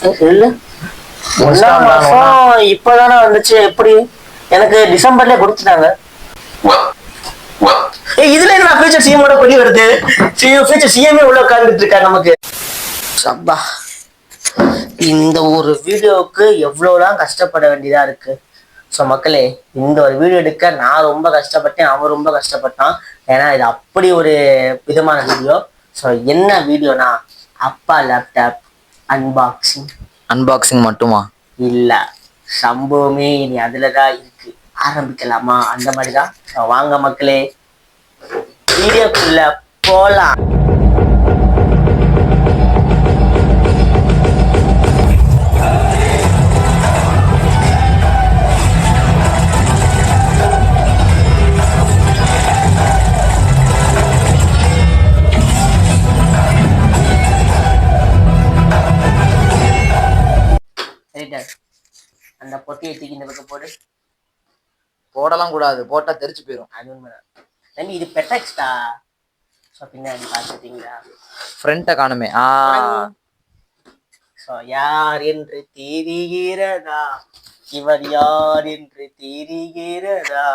இல்ல 1 மாசம் இப்பதானே வந்துச்சு. எப்படி எனக்கு டிசம்பர்ல கொடுத்துட்டாங்க. இதுல என்ன ஃபியூச்சர் சிஎமோட கொடி வருது? ஃபியூச்சர் சிஎம்ஏ உள்ள உட்கார்ந்துட்டு இருக்கா நமக்கு. சப்பா, இந்த ஒரு வீடியோவுக்கு எவ்வளவுதான் கஷ்டப்பட வேண்டியதா இருக்கு. ஸோ மக்களே, இந்த ஒரு வீடியோ எடுக்க நான் ரொம்ப கஷ்டப்பட்டேன், அவன் ரொம்ப கஷ்டப்பட்டான். ஏன்னா இது அப்படி ஒரு விதமான வீடியோ. ஸோ என்ன வீடியோனா, அப்பா லேப்டாப் அன்பாக்சிங். அன்பாக்சிங் மட்டுமா? இல்ல, சம்பவமே இனி அதுலதான் இருக்கு. ஆரம்பிக்கலாமா? அந்த மாதிரிதான். வாங்க மக்களே, வீடியோக்குள்ள போலாம். அந்த பொட்டியை தூக்கி இந்த பக்கம் போடு. போடலாம் கூடாது, போட்டா தெரிச்சு போயிடும். அது உண்மைதான். இது பெட்டெக்ஸ்டா. ஸோ பின்னாடி பார்த்துட்டீங்களா? ஃப்ரண்ட்டை காணுமே. ஸோ யார் என்று தெரிகிறதா, இவர் யார் என்று தெரிகிறதா.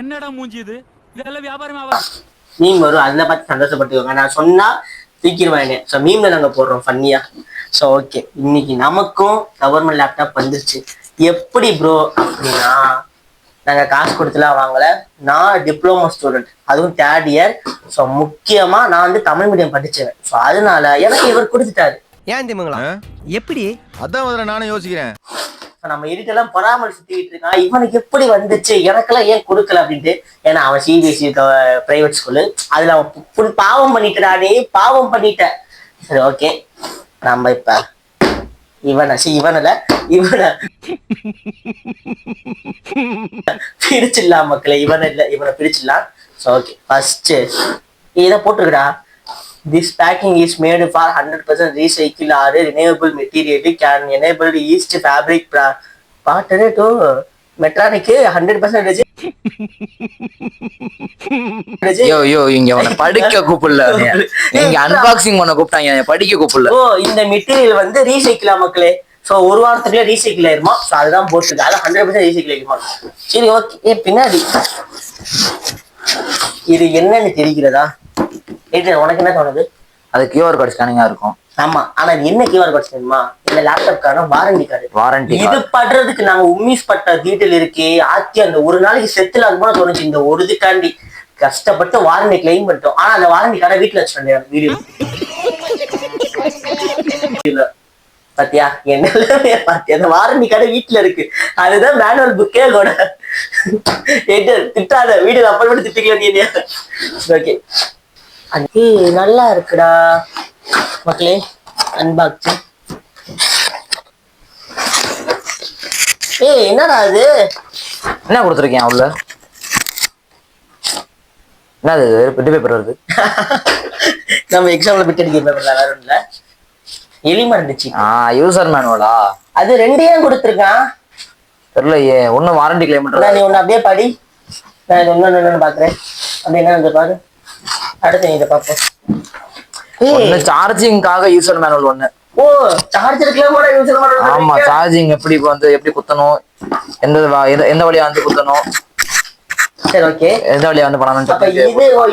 என்னடா மூஞ்சி இது? இதெல்லாம் வியாபாரம் மீம் வரும், அதில் பார்த்து சந்தோஷப்பட்டுக்கோங்க. நான் சொன்னா தூக்கிடுவாங்க. ஸோ மீம்ல நாங்கள் போடுறோம் ஃபன்னியா. ஸோ ஓகே, இன்னைக்கு நமக்கும் கவர்மெண்ட் லேப்டாப் வந்துருச்சு. எப்படி ப்ரோ அப்படின்னா, நாங்கள் காசு கொடுத்துலாம் வாங்கல. நான் டிப்ளமோ ஸ்டூடெண்ட், அதுவும் 3rd இயர். ஸோ முக்கியமா நான் வந்து தமிழ் மீடியம் படிச்சேன். ஸோ அதனால எனக்கு இவர் கொடுத்துட்டாரு. ஏன் தெரியுங்களா? எப்படி? அதான் முதல்ல நானும் யோசிக்கிறேன். நம்ம எடிட்டெல்லாம் பொறாமல் சுத்திக்கிட்டு இருக்கான், இவனுக்கு எப்படி வந்துச்சு, எனக்கெல்லாம் ஏன் கொடுக்கல அப்படின்ட்டு. ஏன்னா அவன் சிபிஎஸ்சி பிரைவேட் ஸ்கூலு, அதுல அவன் பாவம் பண்ணிட்டானே, பாவம் பண்ணிட்ட. சரி ஓகே, நம்ம இப்ப இவனை பிரிச்சிடலாம் மக்களே. இவனை பிரிச்சிடலாம். ஸோ ஓகே, ஃபர்ஸ்ட் இதை போட்டுருக்கடா. This packing is made for 100% recycled or renewable material, can enable yeast fabric pattern to metronic 100%. யோ இங்க உன படிக்க கூப்பிடல, நீங்க அன்பாக்சிங் பண்ண கூப்பிட்டாங்க, படிக்க கூப்பிடல. ஓ, இந்த மெட்டீரியல் வந்து ரீசைக்கிளா மக்களே. ஸோ ஒரு வாரத்துக்குள்ள ரீசைக்கிள் ஆயிருமா. ஸோ அதுதான் போட்டுருக்கு, அது 100% ரீசைக்கிள் ஆயிருமா. சரி ஓகே, பின்னாடி இது என்னன்னு தெரிகிறதா? உனக்கு என்ன தோணுது? அது கியூஆர் கோட் ஸ்கேனிங்கா இருக்கும். ஆமா, ஆனா என்ன கியூஆர் கோட் தெரியுமா? இந்த லேப்டாப்கான வாரண்டி கார்டு. வாரண்டி இது பண்றதுக்கு நாங்க உம்மிஸ் பட்ட டீட்டெயில் இருக்கே ஆத்தி. அந்த ஒரு நாளைக்கு செட்டில் ஆகும்போது தோணுச்சு, இந்த ஒரு இதுக்காண்டி கஷ்டப்பட்டு வாரண்டி கிளைம் பண்ணிட்டோம். ஆனா அந்த வாரண்டி கார்டை வீட்டுல வச்சுட்டேன். வீடியோ பாத்தியா, என்ன பாத்தியா, அந்த வாரண்டி கார்டு வீட்டுல இருக்கு. அதுதான் மேனுவல் புக்கே கூட. திட்டாத, வீடியோ அப்புறமேட்டு திட்டிக்கலாம். ஓகே, அது நல்லா இருக்குடா மக்களே. அன்பாக்சிங். என்னடா அது? என்ன கொடுத்துருக்கேன் உள்ள? என்னது பிட்டு பேப்பர் வருது? நம்ம எக்ஸாம்ல பிட் அடிக்கிற பேப்பர் வேற இல்ல, எலிமா இருந்துச்சு. யூசர் மேனுவலா? அது 2 ஏன் கொடுத்துருக்கான் தெரியலையே. ஒன்னும் வாரண்டி கிளைம் பண்றதா? நீ ஒன்னு அப்படியே படி, நான் இது ஒன்னு பாக்குறேன். அப்படி என்ன பாரு, அடுத்து நீ இதை பார்ப்போம். சார்ஜிங்காக யூசர் மேனுவல் ஒண்ணு. ஓ, சார்ஜருக்குலாம் கூட யூசர் மேனுவல். ஆமா, சார்ஜிங் எப்படி எப்படி குத்தணும், எந்த வழியா வந்து குத்தணும். சரி ஓகே, எந்த வழியா வந்து பண்ணணும்.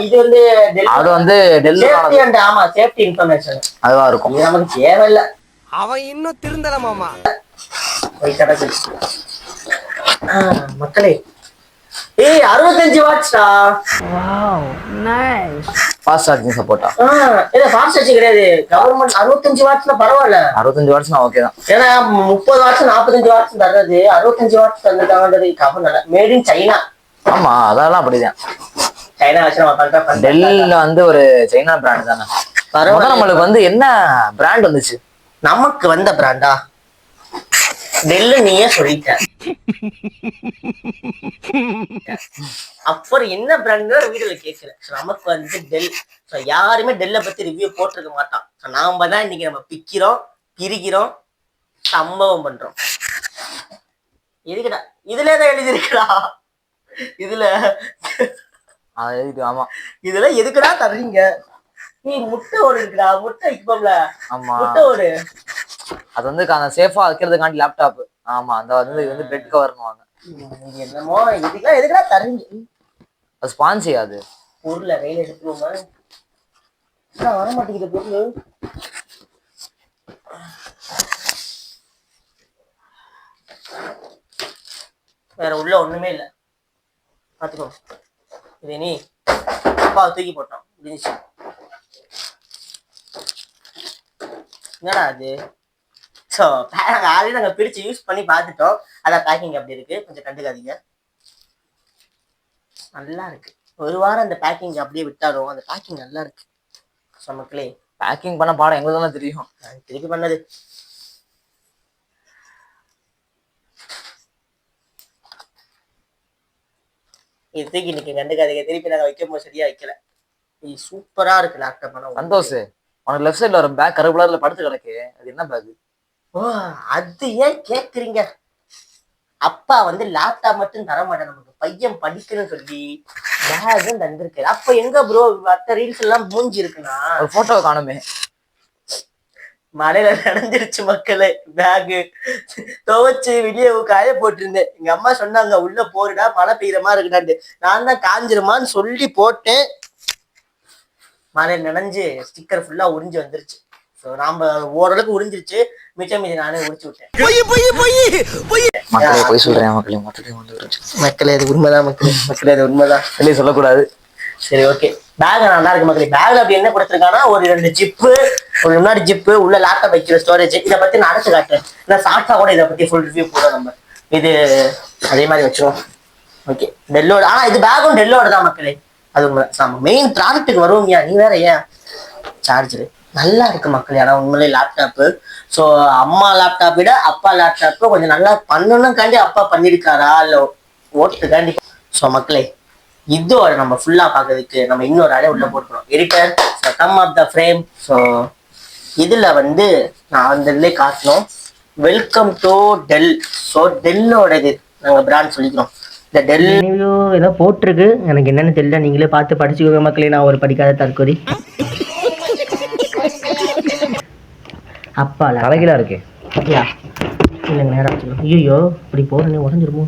இது வந்து அது வந்து டெல். ஆமா, சேஃப்டி இன்ஃபர்மேஷன் அதுவா இருக்கும். இது நமக்கு தேவையில்லை. அவன் இன்னும் திருந்தல மாமா. மக்களே, 65 வாட்ஸ்டா. Wow, nice. ஃபாஸ்ட் சார்ஜிங் சப்போர்ட்டா? இல்ல, ஃபாஸ்ட் சார்ஜிங் கிடையாது. கவர்மெண்ட் 65 வாட்ஸ்ல பரவாயில்ல. 65 வாட்ஸ்னா ஓகே தான். ஏன்னா 30 வாட்ஸ் 45 வாட்ஸ் தர்றது, 65 வாட்ஸ் தந்துட்டாங்கன்றது கவர்மெண்ட். Made in China. ஆமா, அதெல்லாம் அப்படிதான். சைனா வச்சு நம்ம பண்ற டெல்ல வந்து ஒரு சைனா பிராண்ட் தானே. பரவாயில்ல. நம்மளுக்கு வந்து என்ன பிராண்ட் வந்துச்சு? நமக்கு வந்த பிராண்டா டெல்லு, நீயே சொல்லிட்ட. அப்புறம் என்ன பிராண்ட் வீடியோல கேட்கல. நமக்கு வந்து டெல். யாருமே டெல்லை பத்தி ரிவ்யூ போட்டிருக்க மாட்டான். நாம தான் இன்னைக்கு நம்ம பிக்கிறோம், பிரிக்கிறோம், சம்பவம் பண்றோம். எதுக்குடா இதுலதான் எழுதிருக்கா? இதுல ஆமா, இதெல்லாம் எதுக்குடா தர்றீங்க? நீ முட்டை ஓடு இருக்குடா, முட்டை வைப்போம்ல. ஆமா, முட்டை ஓடு. அது வந்து சேஃபா வைக்கிறதுக்காண்டி லேப்டாப். ஆமா, அந்த வந்து இது வந்து பெட் கவர்னுவாங்க. என்னமோ எதுக்கெல்லாம் தருங்க. அது ஸ்பான்சி. அது பொருளை கையில எடுத்துருவோமா? வர மாட்டேங்குது பொருள். வேற உள்ள ஒண்ணுமே இல்ல, பாத்துக்கோ. இது நீ அப்பா தூக்கி போட்டோம், முடிஞ்சிச்சு. என்னடா அது? ஸோ ஆல்ரெடி நாங்கள் பிரிச்சு யூஸ் பண்ணி பார்த்துட்டோம். அதான் பேக்கிங் அப்படி இருக்கு, கொஞ்சம் கண்டுக்காதீங்க. நல்லா இருக்கு. ஒரு வாரம் அந்த பேக்கிங் அப்படியே விட்டாலும் அந்த பேக்கிங் நல்லா இருக்கு. ஸோ மக்களே, பேக்கிங் பண்ண பாடம் எங்களுக்கு தானே தெரியும். திருப்பி பண்ணது. இது தூக்கி இன்னைக்கு கண்டுக்காதீங்க. திருப்பி நாங்கள் வைக்கும் போது சரியா வைக்கல. இது சூப்பரா இருக்கு லேப்டாப். ஆனால் சந்தோஷ், உனக்கு லெஃப்ட் சைட்ல ஒரு பேக் கருப்பு கலர்ல படுத்து கிடக்கு, அது என்ன பேக்? ஓ, அது ஏன் கேக்குறீங்க? அப்பா வந்து லேப்டாப் மட்டும் தர மாட்டேன், நமக்கு பையன் படிக்கணும்னு சொல்லி பேகும் தந்திருக்காரு. அப்ப எங்க ப்ரோ மற்ற ரீல்ஸ் எல்லாம் மூஞ்சி இருக்குன்னா? ஒரு போட்டோ காணுமே. மழையில நனைஞ்சிருச்சு மக்களே. பேகு துவைச்சு வெளியே காய போட்டிருந்தேன். எங்க அம்மா சொன்னாங்க உள்ள போடுடா மழை பெய்யற மாதிரி இருக்குடான்ட்டு. நான் தான் காஞ்சிருமான்னு சொல்லி போட்டேன். மழையில நனைஞ்சு ஸ்டிக்கர் ஃபுல்லா உறிஞ்சு வந்துருச்சு. ஸோ நாம ஓரளவுக்கு உறிஞ்சிருச்சு, மிச்சம் மீதி நானே உரிச்சு விட்டேன். மக்களே போய் சொல்றேன். மக்களே அது உண்மைதான். மக்களே அது உண்மைதான், வெளியே சொல்லக்கூடாது. சரி ஓகே. பேக் நல்லா இருக்கு மக்களே. பேக்ல அப்படி என்ன கொடுத்துருக்காங்கன்னா, ஒரு 2 ஜிப்பு, ஒரு முன்னாடி ஜிப்பு, உள்ள லேப்டாப் வைக்கிற ஸ்டோரேஜ். இதை பத்தி நான் அடைச்சு காட்டுறேன். நான் ஷார்ட்ஸா கூட இதை பத்தி ஃபுல் ரிவ்யூ போடுறோம் நம்ம. இது அதே மாதிரி வச்சிருவோம். ஓகே, டெல்லோட. ஆனா இது பேக்கும் டெல்லோட தான் மக்களே. அது மெயின் ப்ராடக்ட்டுக்கு வருவோம்யா, நீ வேற ஏன். சார்ஜரு நல்லா இருக்கு மக்களே. ஆனா உண்மையிலே லேப்டாப்பு, ஸோ அம்மா லேப்டாப் விட அப்பா லேப்டாப்பு கொஞ்சம் நல்லா பண்ணணும்காண்டி அப்பா பண்ணிருக்காரா இல்ல ஓட்டுக்காண்டி. ஸோ மக்களே, இதோட நம்ம ஃபுல்லா பாக்குறதுக்கு நம்ம இன்னொரு ஆளே உள்ள போட்டுக்கணும். Editor come off the frame. So இதுல வந்து நான் அந்த இதுலேயே காட்டணும். Welcome to Dell. ஸோ டெல்லோட இது நாங்கள் பிராண்ட் சொல்லிக்கிறோம். இந்த டெல் ரிவ்யூ ஏதோ போட்டிருக்கு, எனக்கு என்னன்னு தெரியல. நீங்களே பார்த்து படிச்சுக்கோங்க மக்களே. நான் ஒரு படிக்காத தற்கொலை. அப்பா தலைகீழா இருக்கு. இல்லைங்க, நேரம் வச்சுக்கணும். ஐயோ இப்படி போகிறேன்னே உடஞ்சிருமோ.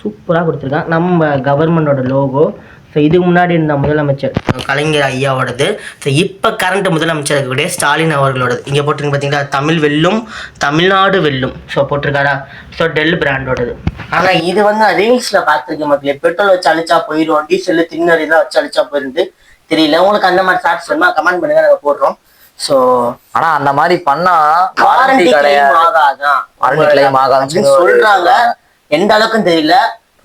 சூப்பராக கொடுத்துருக்கான். நம்ம கவர்மெண்டோட லோகோ. ஸோ இதுக்கு முன்னாடி இருந்த முதலமைச்சர் கலைஞர் ஐயாவோடது. ஸோ இப்போ கரண்ட் முதலமைச்சர் இருக்கக்கூடிய ஸ்டாலின் அவர்களோடது. இங்கே போட்டிருக்கு பார்த்தீங்களா, தமிழ் வெல்லும், தமிழ்நாடு வெல்லும். ஸோ போட்டிருக்காரா. ஸோ டெல் பிராண்டோடது. ஆனால் இது வந்து ரீல்ஸில் பார்த்துருக்கேன் மக்களே. பெட்ரோல் வச்சு அழிச்சா போயிடும், டீசல் தின்னரி தான் வச்சு அழிச்சா போயிருந்து. தெரியல உங்களுக்கு அந்த மாதிரி ஷார்ட்ஸ் வேணுமா கமெண்ட் பண்ணுங்க, நாங்கள் போடுறோம். ஸோ ஆனா அந்த மாதிரி பண்ணா வாரண்டி கிளைம் ஆகாதான், வாரண்டி கிளைம் ஆகாதுன்னு சொல்றாங்க. எந்த அளவுக்குன்னு தெரியல.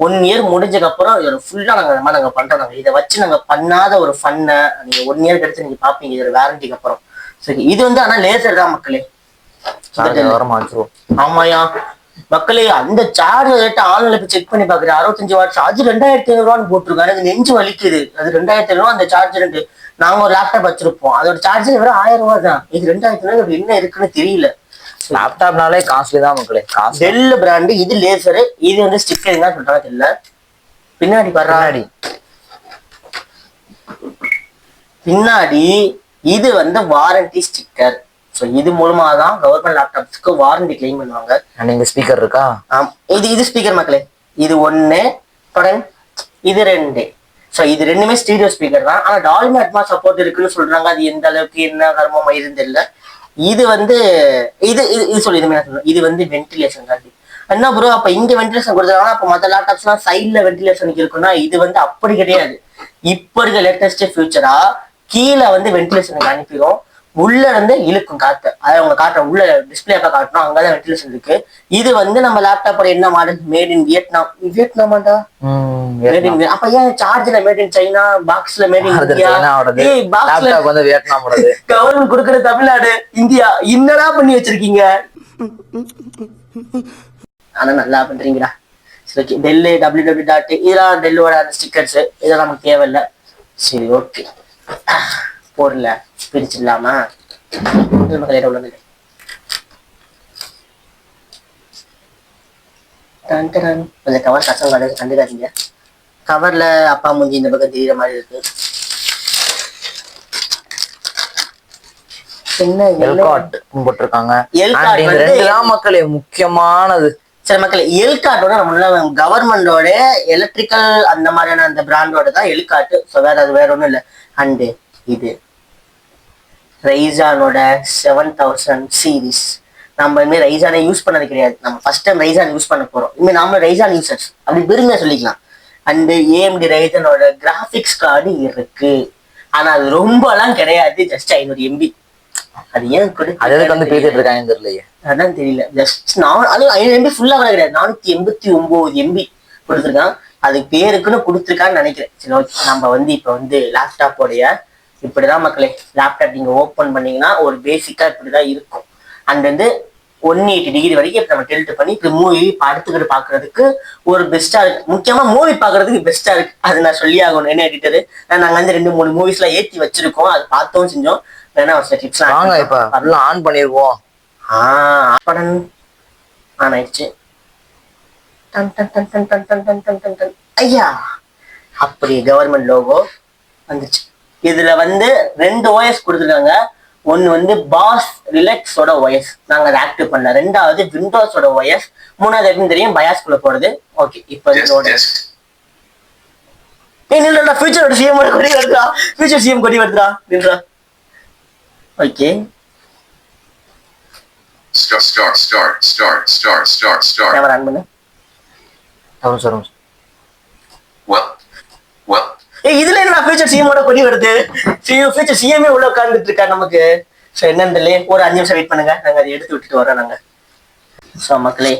1 இயர் முடிஞ்சதுக்கு அப்புறம் இதோட ஃபுல்லா நாங்க பண்றோம். நாங்க இதை வச்சு நாங்க பண்ணாத ஒரு ஃபன்னை நீங்க 1 இயர் கழிச்சு நீங்க பாப்பீங்க இதோட வாரண்டிக்கு அப்புறம். சரி, இது வந்து ஆனா லேசர் தான் மக்களே. ஆமாயா மக்களே, அந்த சார்ஜர் ரேட் ஆன்லைன்ல போய் செக் பண்ணி பாக்குறேன். 65 வாட்ஸ், அது 2500 போட்டிருக்காரு. எனக்கு நெஞ்சு வலிக்குது. அது 2500 அந்த சார்ஜர். நாங்க ஒரு லேப்டாப் வச்சிருப்போம், அதோட சார்ஜர் வெறும் 1000 தான். இது 2500 என்ன இருக்குன்னு தெரியல. லேப்டாப்னாலே காஸ்ட்லி தான் மக்களே. Del brand. இது லேசரு, இது வந்து ஸ்டிக்கரிங் தான் சொல்றாங்க தெரியல. பின்னாடி பின்னாடி இது வந்து வாரண்டி ஸ்டிக்கர். ஸோ இது மூலமா தான் கவர்மெண்ட் லேப்டாப்ஸ்க்கு வாரண்டி கிளைம் பண்ணுவாங்க. நீங்க ஸ்பீக்கர் இருக்கா? இது ஸ்பீக்கர் மக்களே. இது 1 இது 2. ஸோ இது 2மே ஸ்டீரியோ ஸ்பீக்கர் தான். ஆனால் டால்பி அட்மாஸ் சப்போர்ட் இருக்குன்னு சொல்றாங்க. அது எந்த அளவுக்கு என்ன கர்மமா இருந்தில்ல. இது வந்து இது சொல்லி இது வந்து வென்டிலேஷன் காண்டி. என்ன ப்ரோ அப்ப இங்க வென்டிலேஷன் கொடுத்துருக்காங்க, அப்ப மற்ற லேப்டாப்ஸ்லாம் சைட்ல வென்டிலேஷனுக்கு இருக்குன்னா இது வந்து அப்படி கிடையாது. இப்ப இருக்க லேட்டஸ்ட் ஃபியூச்சரா கீழே வந்து வென்டிலேஷனுக்கு அனுப்பிடும், உள்ள இருந்து இழுக்கும் காத்து. அதை அவங்க காட்டுற உள்ள டிஸ்பிளேப்பா காட்டணும், அங்கதான் வென்டிலேஷன் இருக்கு. இது வந்து நம்ம லேப்டாப்போட என்ன மாடல், மேட் இன் வியட்நாம். வியட்நாமாண்டா மேட் இன். அப்ப ஏன் சார்ஜ்ல மேட் இன் சைனா, பாக்ஸ்ல மேட் இன் இந்தியா? கவர்மெண்ட் கொடுக்குற தமிழ்நாடு இந்தியா. என்னடா பண்ணி வச்சிருக்கீங்க? ஆனா நல்லா பண்றீங்களா. Dell www. இதெல்லாம் டெல்லோட அந்த ஸ்டிக்கர்ஸ், இதெல்லாம் நமக்கு தேவையில்லை. சரி ஓகே, போடல பிரிச்சிடலாமா? உள்ளது கொஞ்சம் கவர் கஷ்டம் கண்டுக்காதீங்க. கவர்ல அப்பா மூஞ்சி இந்த பக்கம் தெரியுற மாதிரி இருக்கு. என்ன எல்காட் போட்டிருக்காங்க. எல்காட் And இந்த வந்து- 2 தான் மக்களே முக்கியமானது. சில மக்கள் எல்காட்டோட நம்மள கவர்மெண்டோட எலக்ட்ரிக்கல் அந்த மாதிரியான அந்த பிராண்டோட தான் எல்காட்டு. ஸோ அது வேற ஒன்றும் இல்லை. அண்டு இது ரைசானோட 7000 சீரீஸ். நம்ம இனிமேல் ரைசானை யூஸ் பண்ணது கிடையாது. நம்ம ஃபர்ஸ்ட் டைம் ரைசான் யூஸ் பண்ண போறோம். இனிமேல் நாம ரைசான் யூசர்ஸ் அப்படி பெருமையா சொல்லிக்கலாம். அண்டு ஏஎம்டி ரைசனோட கிராஃபிக்ஸ் கார்டு இருக்கு. ஆனா அது ரொம்பலாம் கிடையாது. Just 500 MB. அது ஏன் அது எதுக்கு வந்து பேசிட்டு இருக்காங்கன்னு தெரியலையே. அதான் தெரியல. ஜஸ்ட் அது 500 MB ஃபுல்லா கூட கிடையாது. 489 MB கொடுத்துருக்கான். அது பேருக்குன்னு கொடுத்துருக்கான்னு நினைக்கிறேன். சரி ஓகே, நம்ம வந்து இப்போ வந்து லேப்டாப்போடைய இப்படிதான் மக்களே. லேப்டாப் நீங்க ஓப்பன் பண்ணீங்கன்னா ஒரு பேசிக்கா இப்படிதான் இருக்கும். அண்ட் வந்து 180 டிகிரி வரைக்கும் இப்போ நம்ம டெல்ட் பண்ணி இப்போ மூவி படுத்துக்கிட்டு பாக்குறதுக்கு ஒரு பெஸ்டா இருக்கு. முக்கியமா மூவி பாக்குறதுக்கு பெஸ்டா இருக்கு. அது நான் சொல்லி ஆகணும். என்ன எடிட்டரு நாங்க வந்து 2-3 மூவிஸ்லாம் ஏற்றி வச்சிருக்கோம். அது பார்த்தோம் செஞ்சோம். வேணா ஒரு சில டிப்ஸ் வாங்க இப்ப அதெல்லாம் ஆன் பண்ணிருவோம். படம் ஆன் ஆயிடுச்சு. Done done done done done done done done done done. ஐயா அப்படி கவர்மெண்ட் லோகோ வந்துச்சு. இதுல வந்து 2 OS கொடுத்துருக்காங்க. ஒன்னு வந்து பாஸ் ரிலாக்ஸோட OS, நாங்க அதை ஆக்டிவ் பண்ணல. 2வது விண்டோஸோட OS, 3வது எப்படின்னு தெரியும் பயாஸ்குள்ள போறது. ஓகே இப்போ ஃபியூச்சரோட சிஎம் கொடி வருதா? ஃபியூச்சர் சிஎம் கொடி வருதா? நின்றா. ஓகே கேமரா ஆன் பண்ணு. இதுல என்ன ஃபியூச்சர் சிஎமோட கொடி வருது? ஃபியூச்சர் சிஎம்ஏ உள்ள உட்கார்ந்துட்டு இருக்கா நமக்கு. ஸோ என்னன்னு ஒரு 5 நிமிஷம் வெயிட் பண்ணுங்க. நாங்க அதை எடுத்து விட்டுட்டு வரோம் நாங்க. ஸோ மக்களே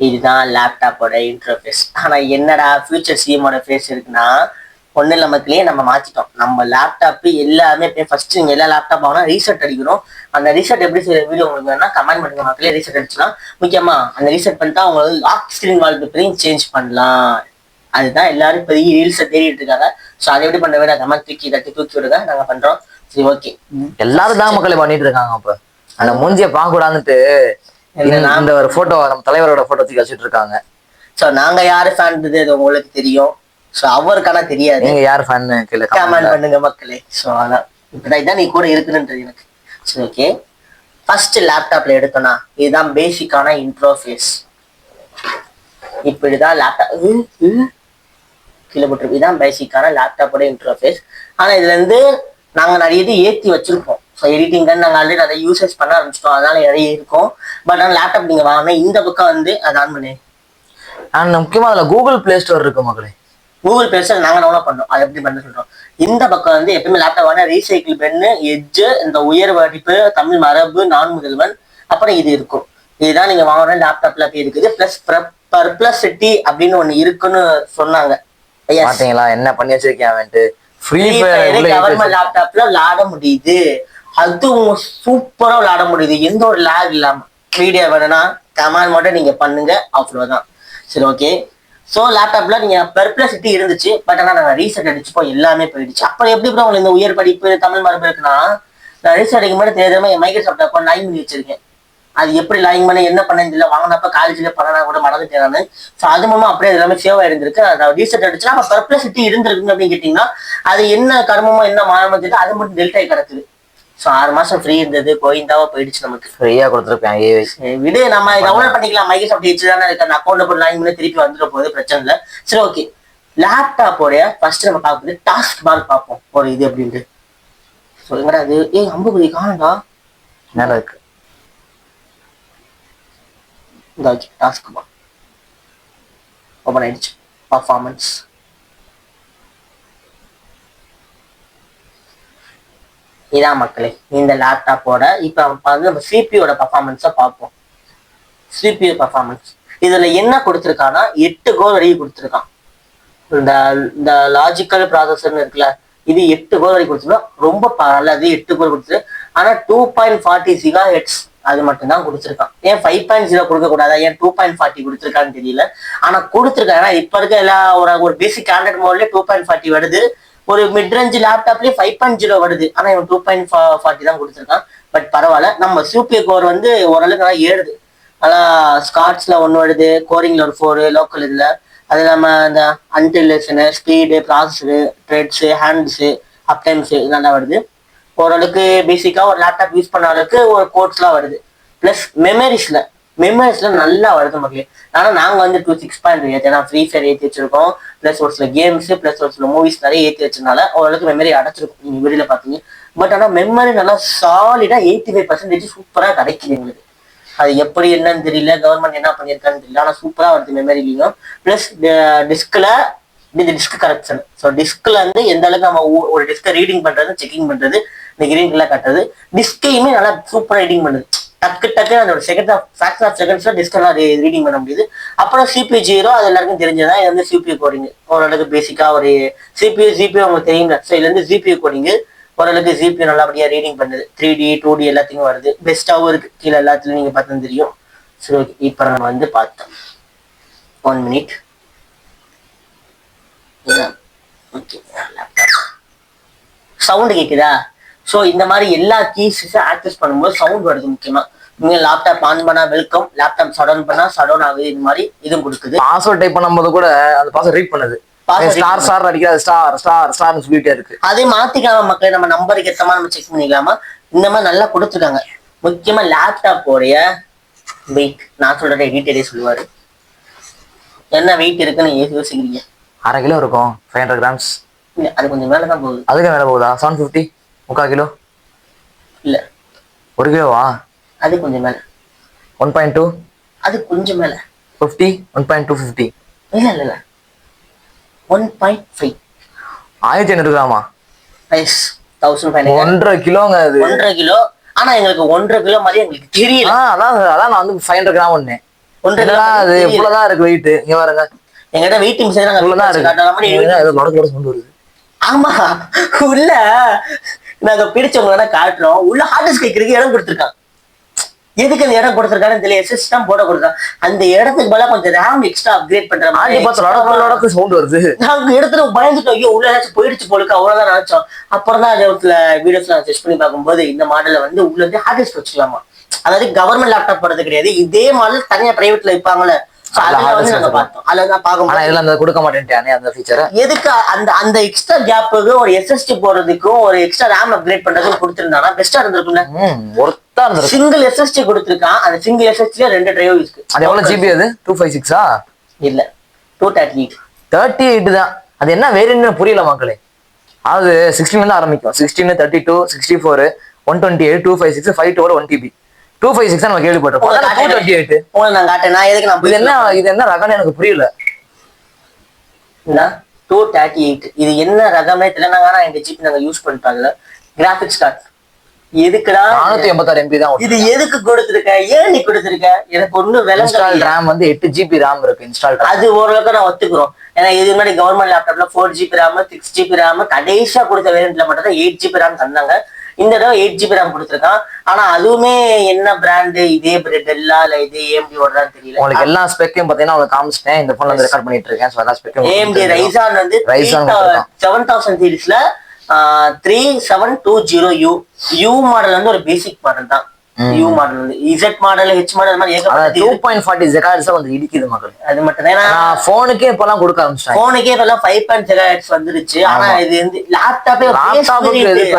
இதுதான் லேப்டாப்போட இன்டர்ஃபேஸ். ஆனா என்னடா ஃபியூச்சர் சிஎமோட ஃபேஸ் இருக்குன்னா ஒன்றும் இல்லை மக்களே, நம்ம மாற்றிட்டோம். நம்ம லேப்டாப்பு எல்லாமே ஃபர்ஸ்ட் நீங்கள் எல்லா லேப்டாப் ஆகணும் ரீசெட் அடிக்கணும். அந்த ரீசெட் எப்படி செய்ய வீடியோ உங்களுக்கு வேணா கமெண்ட் பண்ணுங்க மக்களே. ரீசெட் அடிச்சுன்னா முக்கியமாக அந்த ரீசெட் பண்ணிட்டா உங்களுக்கு லாக் ஸ்க்ரீன் வால்பேப்பரையும் சேஞ்ச் பண்ணலாம். அதுதான் எல்லாரும் பெரிய ரீல்ஸை தேடிட்டு இருக்காங்க. ஸோ அதை எப்படி பண்ண வேண்டாம் கமெண்ட் தூக்கி விடுங்க. நாங்கள் பண்ணுறோம். சரி ஓகே, எல்லாரும் தான் மக்களே பண்ணிட்டு இருக்காங்க. அப்போ அந்த மூஞ்சியை பார்க்க கூடாதுன்னுட்டு அந்த ஒரு போட்டோ நம்ம தலைவரோட போட்டோ தூக்கி வச்சுட்டு இருக்காங்க. ஸோ நாங்கள் யாரு ஃபேன்றது அது உங்களுக்கு தெரியும். ஸோ அவருக்கான தெரியாது. நீங்க யார் ஃபேன் கமெண்ட் பண்ணுங்க மக்களே. ஸோ அதான் இப்படிதான் நீ கூட இருக்குன்றது எனக்கு. சரி ஓகே, ஃபர்ஸ்ட் லேப்டாப்ல எடுத்தோம்னா இதுதான் பேசிக்கான இன்டர்ஃபேஸ். இப்படிதான் லேப்டாப் கீழே போட்டிருக்கு. இதுதான் பேசிக்கான லேப்டாப்போட இன்டர்ஃபேஸ். ஆனா இதுல இருந்து நாங்க நிறைய இது ஏற்றி வச்சிருக்கோம். ஸோ எடிட்டிங்க நாங்கள் ஆல்ரெடி நிறைய யூசேஜ் பண்ண ஆரம்பிச்சிட்டோம். அதனால நிறைய இருக்கும். பட் ஆனால் லேப்டாப் நீங்க வாங்கினா இந்த பக்கம் வந்து அதை ஆன் பண்ணு. முக்கியமா அதுல கூகுள் பிளே ஸ்டோர் இருக்கு மக்களே. கூகுள் பிளே நாங்க டவுன்லோட் பண்ணோம். அதை எப்படி பண்ண சொல்றோம். இந்த பக்கம் வந்து எப்பவுமே லேப்டாப் வாங்க ரீசைக்கிள் பென்னு, எட்ஜ், இந்த உயர் வடிப்பு, தமிழ் மரபு, நான் முதல்வன், அப்புறம் இது இருக்கும். இதுதான் நீங்க வாங்குற லேப்டாப்ல அப்படி இருக்குது. பிளஸ் பர்ப்ளசிட்டி அப்படின்னு ஒண்ணு இருக்குன்னு சொன்னாங்க. பாத்தீங்களா என்ன பண்ணி வச்சிருக்கேன். ஃப்ரீ கவர்மெண்ட் லேப்டாப்ல விளையாட முடியுது. அதுவும் சூப்பரா விளையாட முடியுது. எந்த ஒரு லேக் இல்லாம. வீடியோ வேணும்னா கமெண்ட் மட்டும் நீங்க பண்ணுங்க, அவ்வளவுதான். சரி ஓகே, ஸோ லேப்டாப்ல நீங்க பெர்ப்ளசிட்டி இருந்துச்சு. பட் ஆனால் நாங்கள் ரீசெட் அடிச்சுப்போம், எல்லாமே போயிடுச்சு. அப்புறம் எப்படி ப்ரோ உங்களுக்கு இந்த உயர் படிப்பு தமிழ் மரபு இருக்குன்னா, நான் ரீசெட் அடிக்கும் போது தெரியாம என் மைக்ரோசாஃப்ட் அக்கௌண்ட் லாகின் பண்ணி வச்சிருக்கேன். அது எப்படி லாகின் பண்ண என்ன பண்ண தெரியல. வாங்கினப்ப காலேஜ்ல பண்ணனா கூட மறந்துட்டேன் நான். ஸோ அது மூலமா அப்படியே எல்லாமே சேவ் ஆயிருந்திருக்கு. அதை ரீசெட் அடிச்சுன்னா அப்போ பெர்ப்ளசிட்டி இருந்திருக்கு அப்படின்னு கேட்டீங்கன்னா அது என்ன கர்மமோ என்ன மாயமோ தெரியல, அது மட்டும் டெல்ட் ஆகி கிடக்குது. ஸோ 6 மாசம் ஃப்ரீ இருந்தது, கோயிந்தாவா போயிடுச்சு. நமக்கு ஃப்ரீயா கொடுத்துருப்பேன். விடு, நம்ம டவுன்லோட் பண்ணிக்கலாம். மைக்ரோசாஃப்ட் ஹெச் தானே இருக்கு. அந்த அக்கௌண்ட்ல போய் லாகின் பண்ணி திருப்பி வந்துட போகுது, பிரச்சனை இல்லை. சரி ஓகே, லேப்டாப்போடைய ஃபர்ஸ்ட் நம்ம பார்க்குறது டாஸ்க் பார் பார்ப்போம். ஒரு இது அப்படின்ட்டு சொல்லுங்கடா. அது அம்புக்குடி காணடா நல்லா இருக்கு. இந்த டாஸ்க் பார் ஓப்பன் ஆயிடுச்சு. பர்ஃபார்மன்ஸ் இதான் மக்களே இந்த லேப்டாப்போட. இப்போ வந்து நம்ம சிபியோட பர்ஃபார்மன்ஸை பார்ப்போம். சிபியூ பர்ஃபார்மன்ஸ் இதுல என்ன கொடுத்துருக்கான்னா 8 கோர் வரைக்கும் கொடுத்துருக்கான். இந்த லாஜிக்கல் ப்ராசஸர்னு இருக்குல்ல, இது 8 கோர் வரைக்கும் கொடுத்துருக்கோம். ரொம்ப நல்லது. 8 கோர் கொடுத்துரு. ஆனா 2.40 GHz அது மட்டும்தான் கொடுத்துருக்கான். ஏன் 5.0 கொடுக்க கூடாதா? ஏன் 2.40 கொடுத்துருக்கான்னு தெரியல. ஆனா கொடுத்துருக்கான். ஏன்னா இப்ப இருக்க எல்லா ஒரு பேசிக் ஆண்ட்ராய்ட் மோட்லயே 2.40 வருது. ஒரு மிட்ரேஞ்ச் லேப்டாப்லயே 5.0 வருது. ஆனா இவன் 2.40 தான் கொடுத்துருக்கான். பட் பரவாயில்ல. நம்ம சிபியூ கோர் வந்து ஓரளவுக்கு நல்லா ஏறுது. நல்லா ஸ்காட்ஸ்ல 1 வருது, கோரிங்ல ஒரு 4, லோக்கல் இதுல. அது இல்லாம இந்த அன்டிலேஷனு, ஸ்பீடு, ப்ராசஸரு, த்ரெட்ஸு, ஹேண்ட்ஸு, அப்டைம்ஸு இது நல்லா வருது. ஓரளவுக்கு பேசிக்கா ஒரு லேப்டாப் யூஸ் பண்ண அளவுக்கு ஒரு கோட்ஸ்லாம் வருது. பிளஸ் மெமரிஸ்ல நல்லா வருது மக்களே. ஆனா நாங்க வந்து 26.8 ஏன்னா ஃப்ரீ ஃபயர் ஏற்றி வச்சிருக்கோம். பிளஸ் ஒரு சில கேம்ஸ் பிளஸ் ஒரு சில மூவிஸ் நிறைய ஏற்றி வச்சதுனால ஓரளவுக்கு மெமரி அடைச்சிருக்கும் நீங்க வெளியில பாத்தீங்க. பட் ஆனா மெமரி நல்லா சாலிடா 85% சூப்பரா கிடைக்குது எங்களுக்கு. அது எப்படி என்னன்னு தெரியல, கவர்மெண்ட் என்ன பண்ணியிருக்கான்னு தெரியல. ஆனா சூப்பரா வருது மெமரிலையும். பிளஸ் டிஸ்க்ல இது டிஸ்க் கரெக்ஷன். ஸோ டிஸ்க்ல வந்து எந்த அளவுக்கு நம்ம ஒரு டிஸ்கை ரீடிங் பண்றது செக்கிங் பண்றது இந்த கிரீன்ல கட்டுறது டிஸ்கையுமே நல்லா சூப்பரா ரீடிங் பண்ணுது. டக்கு அந்த ஃபிராக்ஷன் ஆஃப் செகண்ட்ஸ்ல டிஸ்க் எல்லாம் ரீடிங் பண்ண முடியுது. அப்புறம் CPU 0 அது எல்லாருக்கும் தெரிஞ்சதான். இது வந்து CPU கோடிங் ஓரளவுக்கு பேசிக்கா ஒரு CPU உங்களுக்கு தெரியுங்க. ஸோ இதுல இருந்து CPU கோடிங் ஓரளவுக்கு CPU நல்லபடியா ரீடிங் பண்ணுது. 3D 2D எல்லாத்தையும் வருது. பெஸ்டாவும் இருக்கு. கீழே எல்லாத்துலயும் நீங்க பார்த்தா தெரியும். சரி ஓகே, இப்போ நம்ம வந்து பார்த்தோம் 1 minute. ஓகே, சவுண்ட் கேக்குதா? ஸோ இந்த மாதிரி எல்லா கீஸஸும் ஆக்சஸ் பண்ணும்போது சவுண்ட் வருது. முக்கியமா நீங்க லேப்டாப் ஆன் பண்ணா வெல்கம், லேப்டாப் ஷட் பண்ணா ஷட் ஆகுது. இந்த மாதிரி இதுவும் கொடுக்குது. பாஸ்வேர்ட் டைப் பண்ணும்போது கூட அந்த பாஸ்வேர்ட் ரீட் பண்ணுது. ஸ்டார் ஸ்டார் அடிக்காது, ஸ்டார் ஸ்டார் ஸ்டார்னு சொல்லிட்டே இருக்கு. அதே மாத்திக்காம மக்கள் நம்ம நம்பருக்கு ஏத்தமா நம்ம செக் பண்ணிக்கலாமா? இந்த மாதிரி நல்லா கொடுத்துருக்காங்க. முக்கியமா லேப்டாப்போடைய வெயிட் நான் சொல்ற எடிட்டரே சொல்லுவாரு. என்ன வெயிட் இருக்குன்னு யோசிக்கிறீங்க? 1/2 கிலோ இருக்கும். 500 grams. இல்ல, அது கொஞ்சம் மேலதான் போகுது. அதுக்கு மேல போகுதா? 750 3/4 கிலோ இல்ல 1 கிலோவா? அது கொஞ்சம் மேல. 1.2 அது கொஞ்சம் மேல. 50 1.250. இல்ல 1.5. 1500 கிராமா? எஸ் 1500. 1.5 கிலோங்க அது. 1.5 கிலோ. ஆனா எங்களுக்கு 1.5 கிலோ மாதிரி எங்களுக்கு தெரியல. அதான் நான் வந்து 500 கிராம் ஒண்ணு. 1.5 கிலோ அது இவ்வளவுதான் இருக்கு வெயிட். இங்க பாருங்க, எங்கிட்ட வெயிட்டிங் இவ்வளவுதான் இருக்கு. ஆமா, உள்ள நாங்க பிடிச்சவங்க காட்டுறோம். உள்ள ஹார்ட் டிஸ்க் வைக்கிறதுக்கு இடம் கொடுத்துருக்கான். எதுக்கு அந்த இடம் கொடுத்துருக்கான்னு தெரியல. எஸ்எஸ் தான் போட கொடுத்தான். அந்த இடத்துக்கு பதிலா கொஞ்சம் ரேம் எக்ஸ்ட்ரா அப்கிரேட் பண்ற மாதிரி சவுண்ட் வருது. நாங்க இடத்துல பயந்துட்டோம். ஐயோ உள்ள ஏதாச்சும் போயிடுச்சு போலுக்கு அவ்வளவுதான் நினைச்சோம். அப்புறம் தான் வீடியோஸ்ல செக் பண்ணி பார்க்கும்போது இந்த மாடல வந்து உள்ள இருந்து ஹார்ட் டிஸ்க் வச்சுக்கலாமா. அதாவது கவர்மெண்ட் லேப்டாப் போடுறது கிடையாது. இதே மாடல் தனியா பிரைவேட்ல வைப்பாங்கல்ல. கொடுக்க மாட்டேன் அந்த ஃபீச்சர். எதுக்கு அந்த எக்ஸ்ட்ரா கேப்புக்கு ஒரு SSD போடுறதுக்கும் ஒரு எக்ஸ்ட்ரா ரேம் அப்கிரேட் பண்றதுக்கும் கொடுத்திருந்தானா பெஸ்டா இருந்திருக்கும்ல. Single SSD கொடுத்திருக்கான். அந்த சிங்கிள் SSD 2 டிரைவ் இருக்கு. அது எவ்வளவு ஜிபி? அது 256 இல்ல 238. 38 தான். அது என்ன வேரியன்ட் புரியல மக்களே. அது 16 இருந்து ஆரம்பிக்கும். 16 32 64 128 256 512 1TB 256 நம்ம கேள்விப்பட்டிருக்கோம். 238 உங்களுக்கு நான் காட்டேன். நான் எதுக்கு நான் இது என்ன ரகம்னு எனக்கு புரியல. 238 இது என்ன ரகமே தெரியல. நாங்க இந்த ஜிபி நாங்க யூஸ் பண்ணிட்டாங்கல கிராபிக்ஸ் கார்டு. எதுக்குடா 486 MB தான். இது எதுக்கு கொடுத்திருக்க? ஏன் நீ கொடுத்திருக்க? எனக்கு ஒண்ணு இன்ஸ்டால் RAM வந்து 8 GB RAM இருக்கு. இன்ஸ்டால் அது ஓரளவுக்கு நான் ஒத்துக்கிறோம். ஏன்னா இது மாதிரி கவர்மெண்ட் லேப்டாப்ல 4 GB RAM 6 GB RAM கடைசியா கொடுத்த வேரியன்ட்ல மட்டும் தான் 8 GB RAM தந்தாங்க. இந்த தடவை 8 GB RAM கொடுத்துருக்கான். ஆனா அதுவுமே என்ன பிராண்டு, இதே டெல்லா இல்ல இதே AMD ஓடுறான்னு தெரியல. உங்களுக்கு எல்லா ஸ்பெக்கையும் பாத்தீங்கன்னா உங்களுக்கு காமிச்சிட்டேன். இந்த போன்ல வந்து ரெக்கார்ட் பண்ணிட்டு இருக்கேன். சோ எல்லா ஸ்பெக்கையும் AMD Ryzen வந்து 7000 சீரிஸ்ல 3720U U மாடல் வந்து ஒரு பேசிக் மாடல் தான். U மாடல் வந்து Z மாடல் H மாடல் மாதிரி 2.40 GHz வந்து இடிக்குது மக்கள். அது மட்டும் தான். ஏன்னா போனுக்கே இப்பெல்லாம் கொடுக்க ஆரம்பிச்சிட்டாங்க. போனுக்கே இப்பெல்லாம் 5.0 GHz வந்துருச்சு. ஆனா இது வந்து லேப்டாப்பே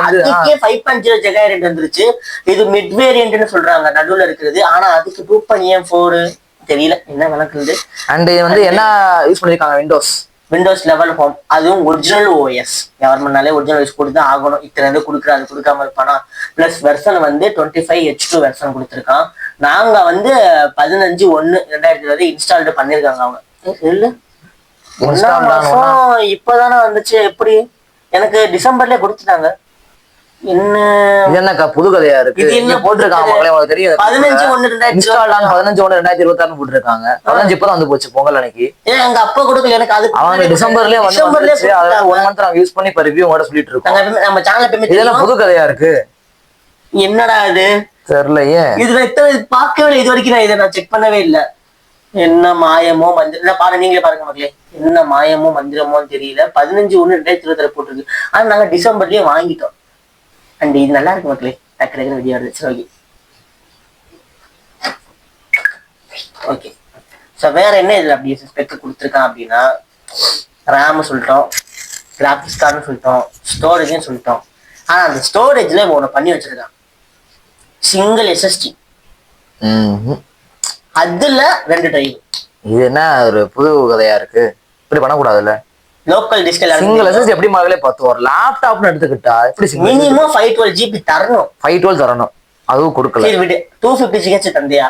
அதுக்கே 5.0 GHz வந்துருச்சு. இது மிட் வேரியன்ட்னு சொல்றாங்க நடுவுல இருக்கிறது. ஆனா அதுக்கு 2.4 தெரியல என்ன கணக்குது. அண்ட் வந்து என்ன யூஸ் பண்ணிருக்காங்க? Windows 11 home. அதுவும் ஒரிஜினல் OS. கவர்மெண்ட்னாலே ஒரிஜினல் OS கொடுத்து ஆகணும். இத்தனை கொடுக்குறது அது கொடுக்காம இருப்பானா. பிளஸ் வெர்சன் வந்து 25H2 வெர்சன் கொடுத்துருக்கான். நாங்க வந்து 15/1/2020 இன்ஸ்டால்டு பண்ணிருக்காங்க அவங்க. இல்ல 1 மாசம் இப்பதானே வந்துச்சு. எப்படி எனக்கு டிசம்பர்லயே கொடுத்துட்டாங்க. என்னக்கா புது கதையா இருக்கு? இது என்ன போட்டிருக்காங்க மக்களே, உங்களுக்கு தெரியும். 15/1/2020 போட்டிருக்காங்க. 15 இப்பதான் வந்து போச்சு பொங்கல் அன்னைக்கு. எங்க அப்பா கொடுக்கல எனக்கு. அது அவங்க டிசம்பர்லயே வந்து 1 மந்த் நாங்க யூஸ் பண்ணி இப்ப ரிவ்யூ கூட சொல்லிட்டு இருக்கோம். நம்ம சேனல் இதெல்லாம் புது கதையா இருக்கு. என்னடா இது தெரியலையே. இதுல பார்க்கவே இது வரைக்கும் நான் இதை நான் செக் பண்ணவே இல்லை. என்ன மாயமோ மந்திரம் பாருங்க, நீங்களே பாருங்க மக்களே. என்ன மாயமோ மந்திரமோன்னு தெரியல. 15/1/2020 போட்டிருக்கு. ஆனா நாங்க டிசம்பர்லயே வாங்கிட்டோம். அண்ட் இது நல்லா இருக்கு மக்களே. டக்கு டக்குனு வீடியோ எடுத்து ஓகே. ஸோ வேற என்ன இதுல அப்படி ஸ்பெக் கொடுத்துருக்கான் அப்படின்னா, ரேம் சொல்லிட்டோம், கிராபிக்ஸ் கார்டுன்னு சொல்லிட்டோம், ஸ்டோரேஜ்னு சொல்லிட்டோம். ஆனா அந்த ஸ்டோரேஜ்ல ஒண்ணு பண்ணி வச்சிருக்கான், சிங்கிள் SSD. அதுல 2 டிரைவ். இது என்ன ஒரு புது கதையா இருக்கு, இப்படி பண்ணக்கூடாதுல்ல. லோக்கல் டிஸ்கல் சிங்கிள் SSD எப்படி மகளே பார்த்து ஒரு லேப்டாப்னு எடுத்துக்கிட்டா எப்படி மினிமம் 512 GB தரணும். 512 தரணும், அதுவும் கொடுக்கல. சரி விடு, 256 தந்தியா,